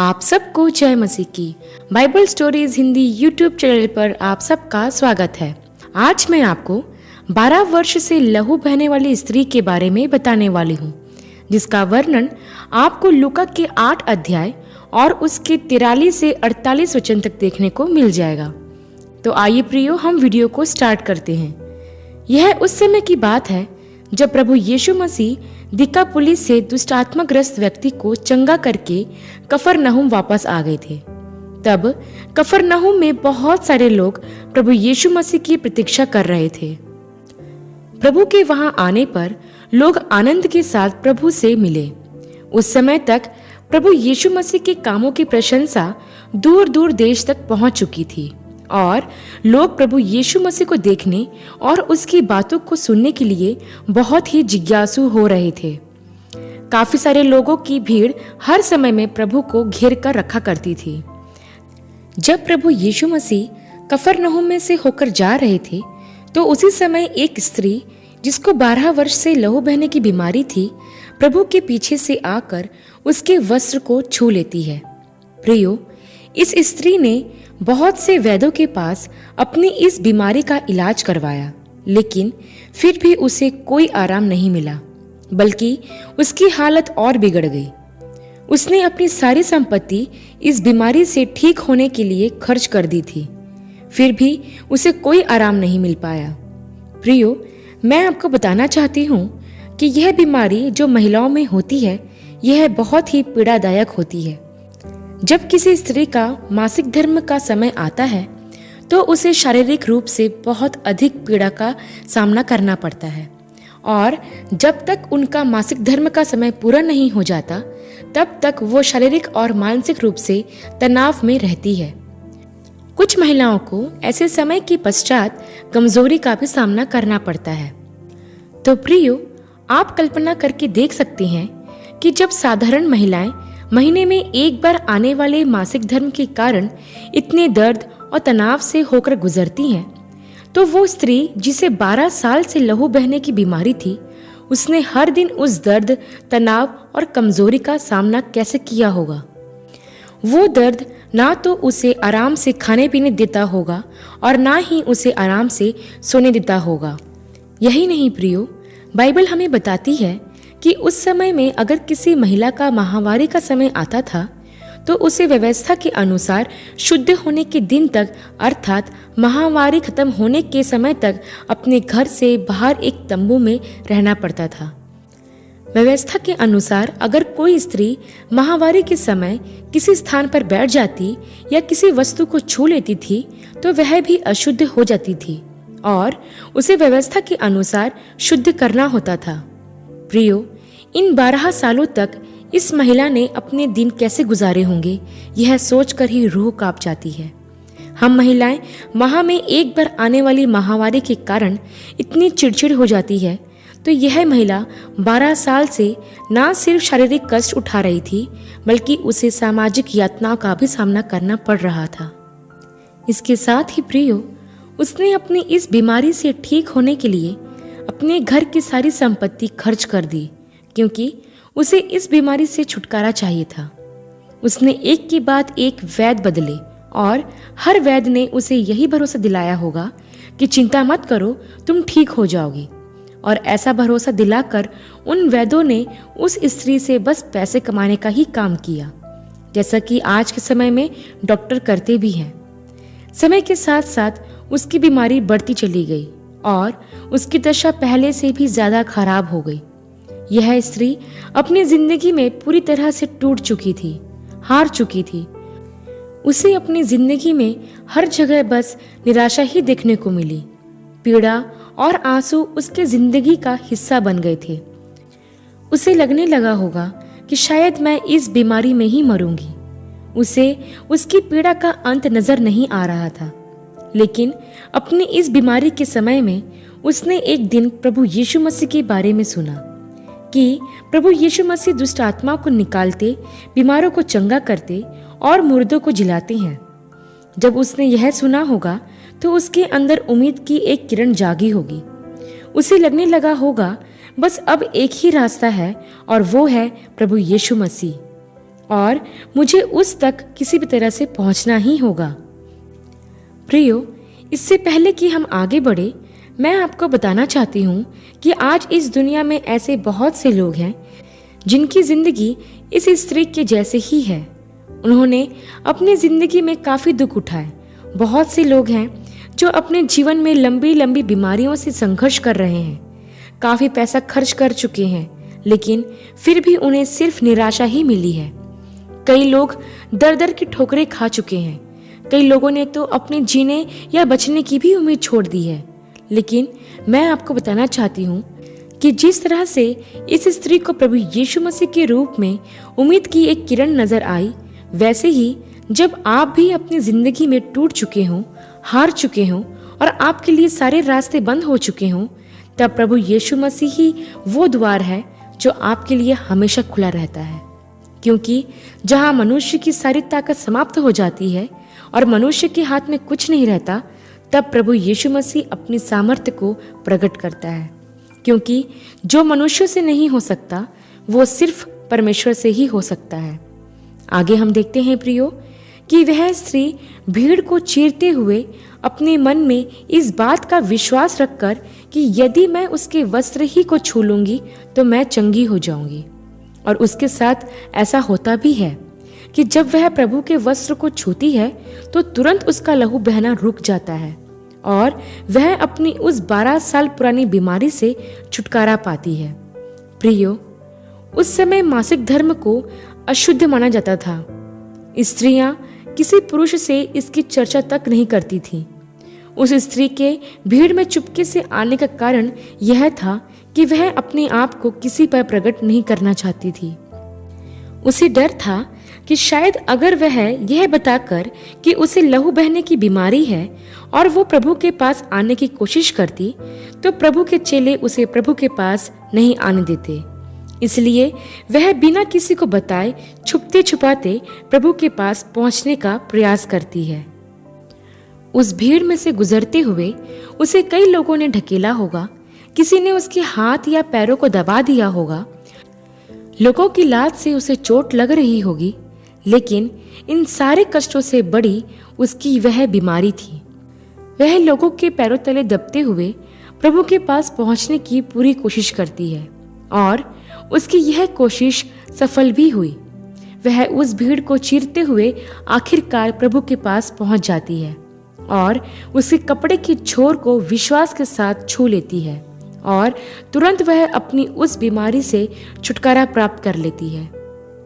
आप सबको जय मसीह की Bible stories Hindi YouTube channel पर आप सबका स्वागत है। आज मैं आपको 12 वर्ष से लहू बहने वाली स्त्री के बारे में बताने वाली हूँ, जिसका वर्णन आपको लूका के 8 अध्याय और उसके 43 से 48 वचन तक देखने को मिल जाएगा। तो आइए प्रियो, हम वीडियो को स्टार्ट करते हैं। यह उस समय की बात है जब प्रभु यीशु मसीह दिकापुलिस से दुष्ट आत्माग्रस्त व्यक्ति को चंगा करके कफरनहूम वापस आ गए थे। तब कफरनहूम में बहुत सारे लोग प्रभु यीशु मसीह की प्रतीक्षा कर रहे थे। प्रभु के वहां आने पर लोग आनंद के साथ प्रभु से मिले। उस समय तक प्रभु यीशु मसीह के कामों की प्रशंसा दूर दूर देश तक पहुंच चुकी थी और लोग प्रभु यीशु मसीह को देखने और उसकी बातों को सुनने के लिए बहुत ही जिज्ञासु हो रहे थे। काफी सारे लोगों की भीड़ हर समय में प्रभु को घेर कर रखा करती थी। जब प्रभु यीशु मसीह कफरनहूम में से होकर जा रहे थे तो उसी समय एक स्त्री जिसको 12 वर्ष से लहू बहने की बीमारी थी, प्रभु के पीछे से आकर उसके वस्त्र को छू लेती है। प्रियो, इस स्त्री ने बहुत से वैद्यों के पास अपनी इस बीमारी का इलाज करवाया, लेकिन फिर भी उसे कोई आराम नहीं मिला, बल्कि उसकी हालत और बिगड़ गई। उसने अपनी सारी संपत्ति इस बीमारी से ठीक होने के लिए खर्च कर दी थी, फिर भी उसे कोई आराम नहीं मिल पाया। प्रियो, मैं आपको बताना चाहती हूँ कि यह बीमारी जो महिलाओं में होती है, यह बहुत ही पीड़ादायक होती है। जब किसी स्त्री का मासिक धर्म का समय आता है तो उसे शारीरिक रूप से बहुत अधिक पीड़ा का सामना करना पड़ता है, और जब तक उनका मासिक धर्म का समय पूरा नहीं हो जाता तब तक वो शारीरिक और मानसिक रूप से तनाव में रहती है। कुछ महिलाओं को ऐसे समय के पश्चात कमजोरी का भी सामना करना पड़ता है। तो प्रियो, आप कल्पना करके देख सकते हैं कि जब साधारण महिलाएं महीने में एक बार आने वाले मासिक धर्म के कारण इतने दर्द और तनाव से होकर गुजरती हैं, तो वो स्त्री जिसे 12 साल से लहू बहने की बीमारी थी, उसने हर दिन उस दर्द, तनाव और कमजोरी का सामना कैसे किया होगा। वो दर्द ना तो उसे आराम से खाने पीने देता होगा और ना ही उसे आराम से सोने देता होगा। यही नहीं प्रियो, बाइबल हमें बताती है कि उस समय में अगर किसी महिला का माहवारी का समय आता था तो उसे व्यवस्था के अनुसार शुद्ध होने के दिन तक, अर्थात माहवारी खत्म होने के समय तक अपने घर से बाहर एक तंबू में रहना पड़ता था। व्यवस्था के अनुसार अगर कोई स्त्री माहवारी के समय किसी स्थान पर बैठ जाती या किसी वस्तु को छू लेती थी तो वह भी अशुद्ध हो जाती थी और उसे व्यवस्था के अनुसार शुद्ध करना होता था। प्रियो, इन 12 सालों तक इस महिला ने अपने दिन कैसे गुजारे होंगे, यह सोचकर ही रूह कांप जाती है। हम महिलाएं माह में एक बार आने वाली माहवारी के कारण इतनी चिड़चिड़ हो जाती है, तो यह महिला 12 साल से ना सिर्फ शारीरिक कष्ट उठा रही थी, बल्कि उसे सामाजिक यातनाओं का भी सामना करना पड़ रहा था। इसके साथ ही प्रियो, उसने अपनी इस बीमारी से ठीक होने के लिए अपने घर की सारी संपत्ति खर्च कर दी, क्योंकि उसे इस बीमारी से छुटकारा चाहिए था। उसने एक के बाद एक वैद्य बदले और हर वैद्य ने उसे यही भरोसा दिलाया होगा कि चिंता मत करो, तुम ठीक हो जाओगी। और ऐसा भरोसा दिलाकर उन वैद्यों ने उस स्त्री से बस पैसे कमाने का ही काम किया, जैसा कि आज के समय में डॉक्टर करते भी हैं। समय के साथ साथ उसकी बीमारी बढ़ती चली गई और उसकी दशा पहले से भी ज्यादा खराब हो गई। यह स्त्री अपनी जिंदगी में पूरी तरह से टूट चुकी थी, हार चुकी थी। उसे अपनी जिंदगी में हर जगह बस निराशा ही देखने को मिली। पीड़ा और आंसू उसके जिंदगी का हिस्सा बन गए थे। उसे लगने लगा होगा कि शायद मैं इस बीमारी में ही मरूंगी। उसे उसकी पीड़ा का अंत नजर नहीं आ रहा था, लेकिन अपनी इस बीमारी के समय में उसने एक दिन प्रभु यीशु मसीह के बारे में सुना कि प्रभु यीशु मसीह दुष्ट आत्माओं को निकालते, बीमारों को चंगा करते और मुर्दों को जिलाते हैं। जब उसने यह सुना होगा तो उसके अंदर उम्मीद की एक किरण जागी होगी। उसे लगने लगा होगा बस अब एक ही रास्ता है और वो है प्रभु यीशु मसीह। और मुझे उस तक किसी भी तरह से पहुंचना ही होगा। प्रियो, इससे पहले कि हम आगे बढ़े, मैं आपको बताना चाहती हूँ कि आज इस दुनिया में ऐसे बहुत से लोग हैं जिनकी जिंदगी इस स्त्री के जैसे ही है। उन्होंने अपनी जिंदगी में काफी दुख उठाए। बहुत से लोग हैं जो अपने जीवन में लंबी लंबी बीमारियों से संघर्ष कर रहे हैं, काफी पैसा खर्च कर चुके हैं, लेकिन फिर भी उन्हें सिर्फ निराशा ही मिली है। कई लोग दर दर की ठोकरें खा चुके हैं। कई लोगों ने तो अपने जीने या बचने की भी उम्मीद छोड़ दी है। लेकिन मैं आपको बताना चाहती हूँ कि जिस तरह से इस स्त्री को प्रभु यीशु मसीह के रूप में उम्मीद की एक किरण नजर आई, वैसे ही जब आप भी अपनी जिंदगी में टूट चुके हों, हार चुके हों और आपके लिए सारे रास्ते बंद हो चुके हों, तब प्रभु यीशु मसीह ही वो द्वार है जो आपके लिए हमेशा खुला रहता है। क्योंकि जहाँ मनुष्य की सारी ताकत समाप्त हो जाती है और मनुष्य के हाथ में कुछ नहीं रहता, तब प्रभु यीशु मसीह अपनी सामर्थ्य को प्रकट करता है। क्योंकि जो मनुष्यों से नहीं हो सकता, वो सिर्फ परमेश्वर से ही हो सकता है। आगे हम देखते हैं प्रियो कि वह स्त्री भीड़ को चीरते हुए अपने मन में इस बात का विश्वास रखकर कि यदि मैं उसके वस्त्र ही को छू लूंगी तो मैं चंगी हो जाऊंगी। और उसके साथ ऐसा होता भी है कि जब वह प्रभु के वस्त्र को छूती है तो तुरंत उसका लहू बहना रुक जाता है और वह अपनी उस 12 साल पुरानी बीमारी से छुटकारा पाती है। प्रियो, उस समय मासिक धर्म को अशुद्ध माना जाता था। स्त्रियां किसी पुरुष से इसकी चर्चा तक नहीं करती थीं। उस स्त्री के भीड़ में चुपके से आने का कारण यह था कि वह अपने आप को किसी पर प्रकट नहीं करना चाहती थी। उसे डर था कि शायद अगर वह यह बताकर कि उसे लहू बहने की बीमारी है और वो प्रभु के पास आने की कोशिश करती, तो प्रभु के चेले उसे प्रभु के पास नहीं आने देते। इसलिए वह बिना किसी को बताए छुपते छुपाते प्रभु के पास पहुंचने का प्रयास करती है। उस भीड़ में से गुजरते हुए उसे कई लोगों ने ढकेला होगा, किसी ने उसके हाथ या पैरों को दबा दिया होगा, लोगों की लात से उसे चोट लग रही होगी, लेकिन इन सारे कष्टों से बड़ी उसकी वह बीमारी थी। वह लोगों के पैरों तले दबते हुए प्रभु के पास पहुंचने की पूरी कोशिश करती है और उसकी यह कोशिश सफल भी हुई। वह उस भीड़ को चीरते हुए आखिरकार प्रभु के पास पहुंच जाती है और उसके कपड़े की छोर को विश्वास के साथ छू लेती है और तुरंत वह अपनी उस बीमारी से छुटकारा प्राप्त कर लेती है।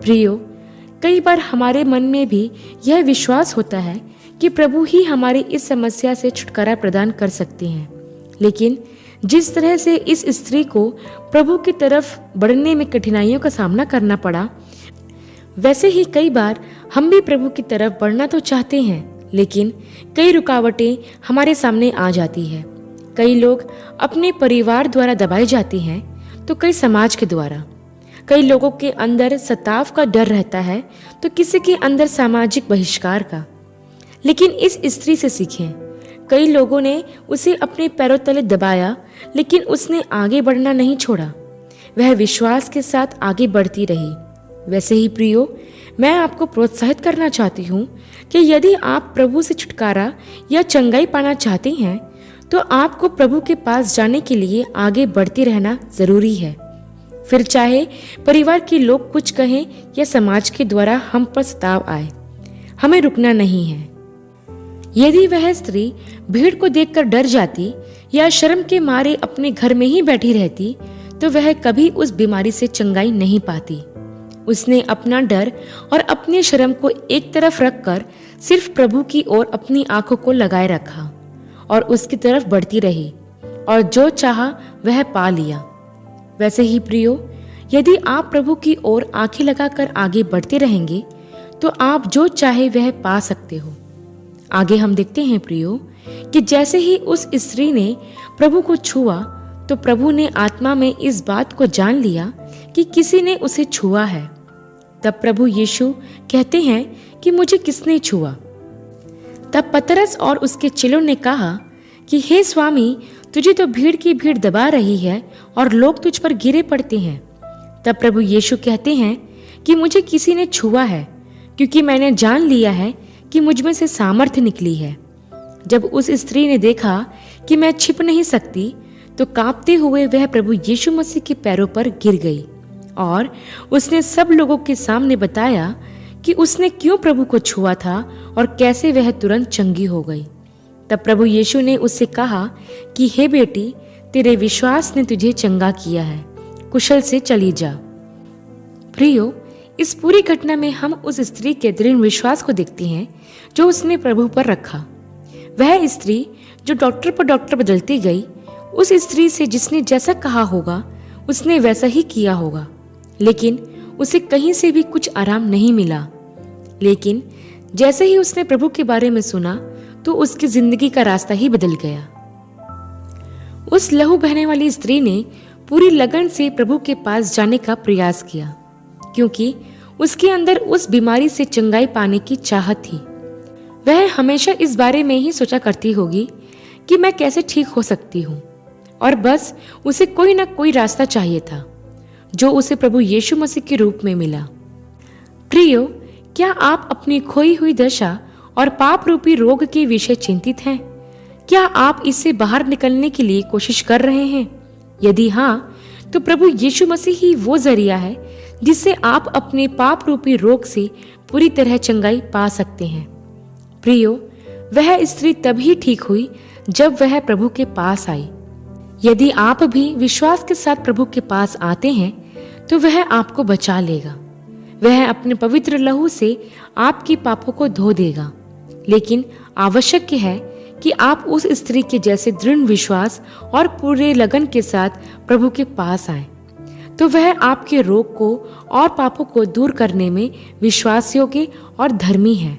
प्रियो, कई बार हमारे मन में भी यह विश्वास होता है कि प्रभु ही हमारी इस समस्या से छुटकारा प्रदान कर सकते हैं, लेकिन जिस तरह से इस स्त्री को प्रभु की तरफ बढ़ने में कठिनाइयों का सामना करना पड़ा, वैसे ही कई बार हम भी प्रभु की तरफ बढ़ना तो चाहते हैं, लेकिन कई रुकावटें हमारे सामने आ जाती है। कई लोग अपने परिवार द्वारा दबाए जाते हैं तो कई समाज के द्वारा। कई लोगों के अंदर सताव का डर रहता है तो किसी के अंदर सामाजिक बहिष्कार का। लेकिन इस स्त्री से सीखें। कई लोगों ने उसे अपने पैरों तले दबाया, लेकिन उसने आगे बढ़ना नहीं छोड़ा। वह विश्वास के साथ आगे बढ़ती रही। वैसे ही प्रियो, मैं आपको प्रोत्साहित करना चाहती हूँ कि यदि आप प्रभु से छुटकारा या चंगाई पाना चाहते हैं तो आपको प्रभु के पास जाने के लिए आगे बढ़ते रहना जरूरी है। फिर चाहे परिवार के लोग कुछ कहें या समाज के द्वारा हम पर सताव आए, हमें रुकना नहीं है। यदि वह स्त्री भीड़ को देखकर डर जाती या शर्म के मारे अपने घर में ही बैठी रहती तो वह कभी उस बीमारी से चंगाई नहीं पाती। उसने अपना डर और अपनी शर्म को एक तरफ रखकर सिर्फ प्रभु की ओर अपनी आंखों को लगाए रखा और उसकी तरफ बढ़ती रही और जो चाहा वह पा लिया। वैसे ही प्रियो, यदि आप प्रभु की ओर आंखें लगाकर आगे बढ़ते रहेंगे तो आप जो चाहे वह पा सकते हो। आगे हम देखते हैं प्रियो कि जैसे ही उस स्त्री ने प्रभु को छुआ तो प्रभु ने आत्मा में इस बात को जान लिया कि किसी ने उसे छुआ है। तब प्रभु यीशु कहते हैं कि मुझे किसने छुआ। तब पतरस और उसके चेलों ने कहा कि हे स्वामी, तुझे तो भीड़ की भीड़ दबा रही है और लोग तुझ पर गिरे पड़ते हैं। तब प्रभु यीशु कहते हैं कि मुझे किसी ने छुआ है, क्योंकि मैंने जान लिया है कि मुझ में से सामर्थ्य निकली है। जब उस स्त्री ने देखा कि मैं छिप नहीं सकती, तो कांपते हुए वह प्रभु यीशु मसीह के पैरों पर गिर गई और उसने सब लोगों के सामने बताया कि उसने क्यों प्रभु को छुआ था और कैसे वह तुरंत चंगी हो गई। तब प्रभु यीशु ने उससे कहा कि हे बेटी, तेरे विश्वास ने तुझे चंगा किया है, कुशल से चली जा। प्रियो, इस पूरी घटना में हम उस स्त्री के दृढ़ विश्वास को देखते हैं जो उसने प्रभु पर रखा। वह स्त्री जो डॉक्टर पर डॉक्टर बदलती गई, उस स्त्री से जिसने जैसा कहा होगा उसने वैसा ही किया होगा, लेकिन उसे कहीं से भी कुछ आराम नहीं मिला। लेकिन जैसे ही उसने प्रभु के बारे में सुना तो उसकी जिंदगी का रास्ता ही बदल गया। उस लहू बहने वाली स्त्री ने पूरी लगन से प्रभु के पास जाने का प्रयास किया, क्योंकि उसके अंदर उस बीमारी से चंगाई पाने की चाहत थी। वह हमेशा इस बारे में ही सोचा करती होगी कि मैं कैसे ठीक हो सकती हूँ, और बस उसे कोई ना कोई रास्ता चाहिए था जो उसे प्रभु यीशु मसीह के रूप में मिला। प्रियो, क्या आप अपनी खोई हुई दशा और पाप रूपी रोग के विषय चिंतित हैं? क्या आप इससे बाहर निकलने के लिए कोशिश कर रहे हैं? यदि हाँ, तो प्रभु यीशु मसीह ही वो जरिया है जिससे आप अपने पाप रूपी रोग से पूरी तरह चंगाई पा सकते हैं। प्रियो, वह स्त्री तभी ठीक हुई जब वह प्रभु के पास आई। यदि आप भी विश्वास के साथ प्रभु के पास आते हैं तो वह आपको बचा लेगा। वह अपने पवित्र लहू से आपके पापों को धो देगा। लेकिन आवश्यक है कि आप उस स्त्री के जैसे दृढ़ विश्वास और पूरे लगन के साथ प्रभु के पास आएं, तो वह आपके रोग को और पापों को दूर करने में विश्वास योग्य और धर्मी है।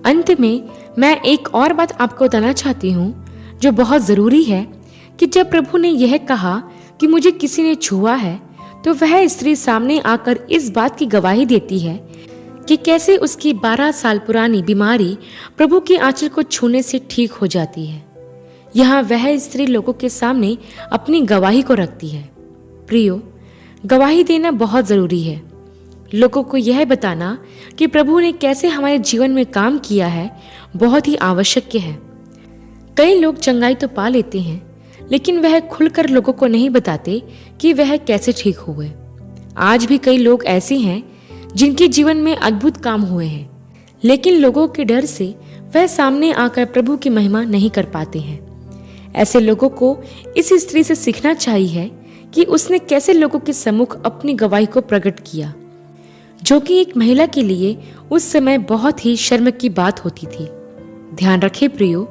अंत में मैं एक और बात आपको बताना चाहती हूँ जो बहुत जरूरी है, कि जब प्रभु ने यह कहा कि मुझे किसी ने छुआ है, तो वह स्त्री सामने आकर इस बात की गवाही देती है कि कैसे उसकी 12 साल पुरानी बीमारी प्रभु के आंचल को छूने से ठीक हो जाती है। यहाँ वह स्त्री लोगों के सामने अपनी गवाही को रखती है। प्रियो, गवाही देना बहुत जरूरी है। लोगों को यह बताना कि प्रभु ने कैसे हमारे जीवन में काम किया है बहुत ही आवश्यक है। कई लोग चंगाई तो पा लेते हैं, लेकिन वह खुलकर लोगों को नहीं बताते कि वह कैसे ठीक हुए। आज भी कई लोग ऐसे हैं जिनके जीवन में अद्भुत काम हुए हैं, लेकिन लोगों के डर से वह सामने आकर प्रभु की महिमा नहीं कर पाते हैं। ऐसे लोगों को इस स्त्री से सीखना चाहिए कि उसने कैसे लोगों के सम्मुख अपनी गवाही को प्रकट किया, जो कि एक महिला के लिए उस समय बहुत ही शर्म की बात होती थी। ध्यान रखें प्रियो,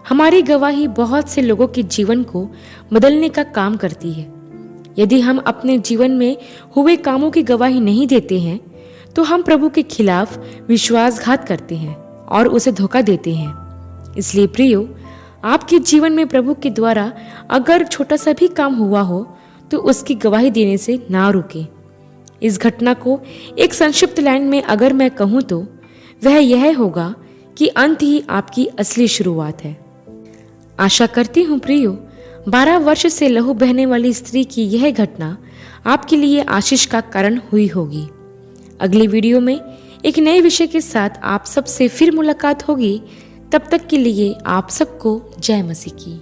हमारी गवाही बहुत से लोगों के जीवन को बदलने का काम करती है। यदि हम अपने जीवन में हुए कामों की गवाही नहीं देते हैं, तो हम प्रभु के खिलाफ विश्वासघात करते हैं और उसे धोखा देते हैं। इसलिए प्रियो, आपके जीवन में प्रभु के द्वारा अगर छोटा सा भी काम हुआ हो तो उसकी गवाही देने से ना रुके। इस घटना को एक संक्षिप्त लाइन में अगर मैं कहूँ तो वह यह होगा कि अंत ही आपकी असली शुरुआत है। आशा करती हूँ प्रियो, 12 वर्ष से लहू बहने वाली स्त्री की यह घटना आपके लिए आशीष का कारण हुई होगी। अगली वीडियो में एक नए विषय के साथ आप सबसे फिर मुलाकात होगी। तब तक के लिए आप सबको जय मसीह की।